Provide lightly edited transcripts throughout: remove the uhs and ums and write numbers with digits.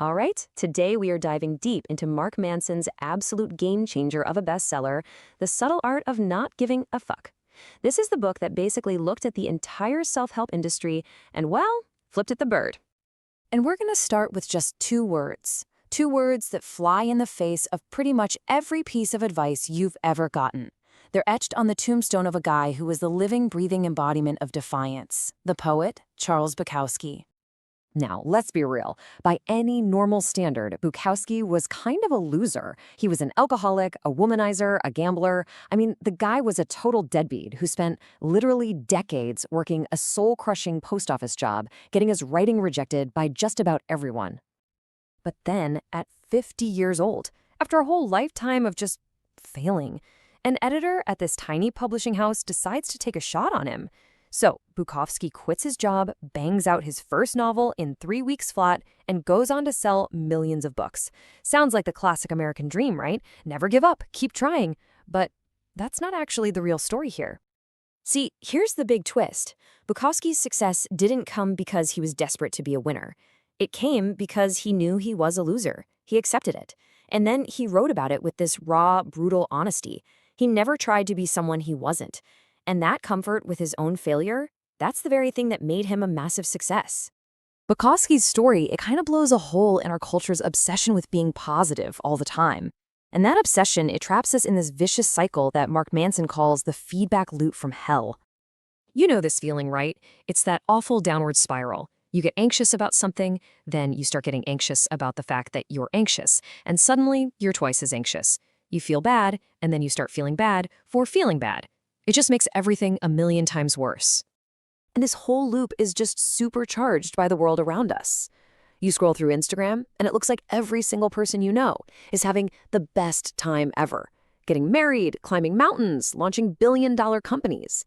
All right, today we are diving deep into Mark Manson's absolute game changer of a bestseller, The Subtle Art of Not Giving a Fuck. This is the book that basically looked at the entire self-help industry and, well, flipped it the bird. And we're going to start with just two words. Two words that fly in the face of pretty much every piece of advice you've ever gotten. They're etched on the tombstone of a guy who was the living, breathing embodiment of defiance, the poet Charles Bukowski. Now, let's be real. By any normal standard, Bukowski was kind of a loser. He was an alcoholic, a womanizer, a gambler. I mean, the guy was a total deadbeat who spent literally decades working a soul-crushing post office job, getting his writing rejected by just about everyone. But then, at 50 years old, after a whole lifetime of just failing, an editor at this tiny publishing house decides to take a shot on him. So, Bukowski quits his job, bangs out his first novel in 3 weeks flat, and goes on to sell millions of books. Sounds like the classic American dream, right? Never give up, keep trying. But that's not actually the real story here. See, here's the big twist. Bukowski's success didn't come because he was desperate to be a winner. It came because he knew he was a loser. He accepted it. And then he wrote about it with this raw, brutal honesty. He never tried to be someone he wasn't. And that comfort with his own failure, that's the very thing that made him a massive success. Bukowski's story, it kind of blows a hole in our culture's obsession with being positive all the time. And that obsession, it traps us in this vicious cycle that Mark Manson calls the feedback loop from hell. You know this feeling, right? It's that awful downward spiral. You get anxious about something, then you start getting anxious about the fact that you're anxious, and suddenly you're twice as anxious. You feel bad, and then you start feeling bad for feeling bad. It just makes everything a million times worse. And this whole loop is just supercharged by the world around us. You scroll through Instagram, and it looks like every single person you know is having the best time ever. Getting married, climbing mountains, launching billion-dollar companies.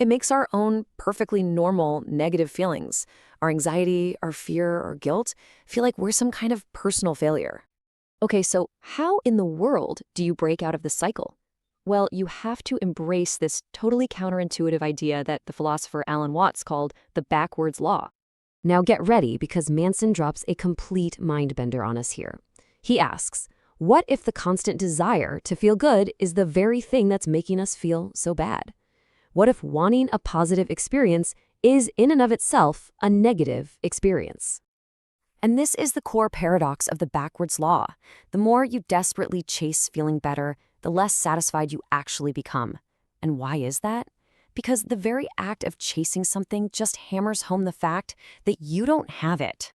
It makes our own perfectly normal negative feelings, our anxiety, our fear, or guilt, feel like we're some kind of personal failure. Okay, so how in the world do you break out of the cycle? Well, you have to embrace this totally counterintuitive idea that the philosopher Alan Watts called the backwards law. Now get ready, because Manson drops a complete mind-bender on us here. He asks, what if the constant desire to feel good is the very thing that's making us feel so bad? What if wanting a positive experience is in and of itself a negative experience? And this is the core paradox of the backwards law. The more you desperately chase feeling better, the less satisfied you actually become. And why is that? Because the very act of chasing something just hammers home the fact that you don't have it.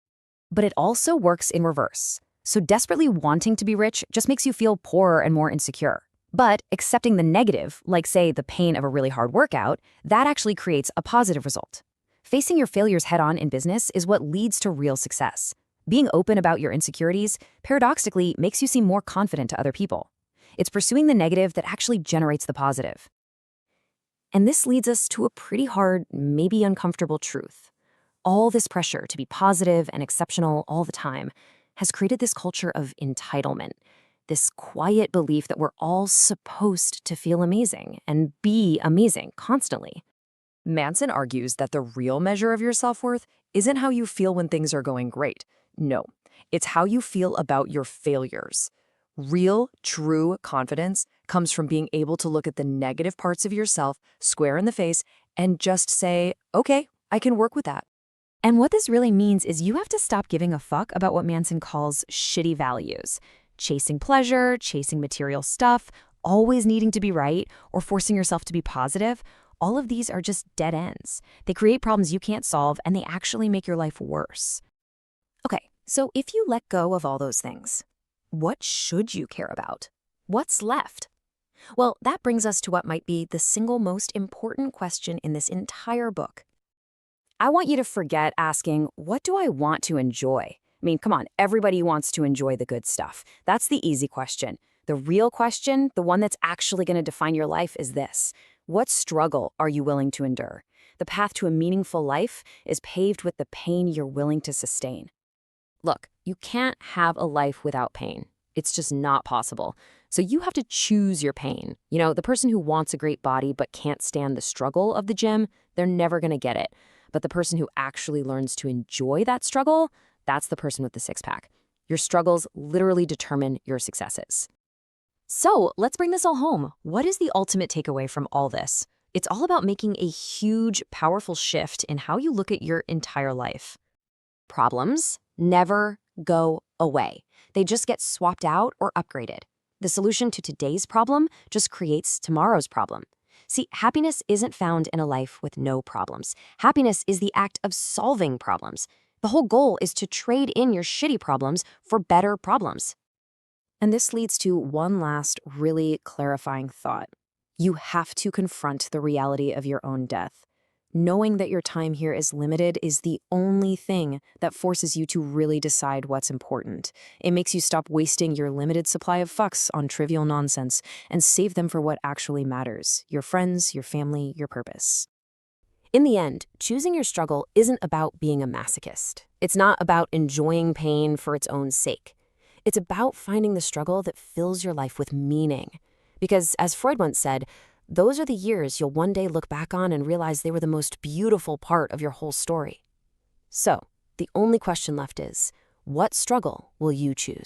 But it also works in reverse. So desperately wanting to be rich just makes you feel poorer and more insecure. But accepting the negative, like say the pain of a really hard workout, that actually creates a positive result. Facing your failures head-on in business is what leads to real success. Being open about your insecurities, paradoxically, makes you seem more confident to other people. It's pursuing the negative that actually generates the positive. And this leads us to a pretty hard, maybe uncomfortable truth. All this pressure to be positive and exceptional all the time has created this culture of entitlement, this quiet belief that we're all supposed to feel amazing and be amazing constantly. Manson argues that the real measure of your self-worth isn't how you feel when things are going great. No, it's how you feel about your failures. Real, true confidence comes from being able to look at the negative parts of yourself square in the face and just say, okay, I can work with that. And what this really means is you have to stop giving a fuck about what Manson calls shitty values. Chasing pleasure, chasing material stuff, always needing to be right, or forcing yourself to be positive. All of these are just dead ends. They create problems you can't solve, and they actually make your life worse. Okay, so if you let go of all those things, what should you care about? What's left? Well, that brings us to what might be the single most important question in this entire book. I want you to forget asking, what do I want to enjoy? I mean, come on, everybody wants to enjoy the good stuff. That's the easy question. The real question, the one that's actually going to define your life, is this. What struggle are you willing to endure? The path to a meaningful life is paved with the pain you're willing to sustain. Look, you can't have a life without pain. It's just not possible. So you have to choose your pain. You know, the person who wants a great body but can't stand the struggle of the gym, they're never going to get it. But the person who actually learns to enjoy that struggle, that's the person with the six-pack. Your struggles literally determine your successes. So let's bring this all home. What is the ultimate takeaway from all this? It's all about making a huge, powerful shift in how you look at your entire life. Problems never go away. They just get swapped out or upgraded. The solution to today's problem just creates tomorrow's problem. See, happiness isn't found in a life with no problems. Happiness is the act of solving problems. The whole goal is to trade in your shitty problems for better problems. And this leads to one last really clarifying thought. You have to confront the reality of your own death. Knowing that your time here is limited is the only thing that forces you to really decide what's important. It makes you stop wasting your limited supply of fucks on trivial nonsense and save them for what actually matters: your friends, your family, your purpose. In the end, choosing your struggle isn't about being a masochist. It's not about enjoying pain for its own sake. It's about finding the struggle that fills your life with meaning. Because, as Freud once said, those are the years you'll one day look back on and realize they were the most beautiful part of your whole story. So, the only question left is, what struggle will you choose?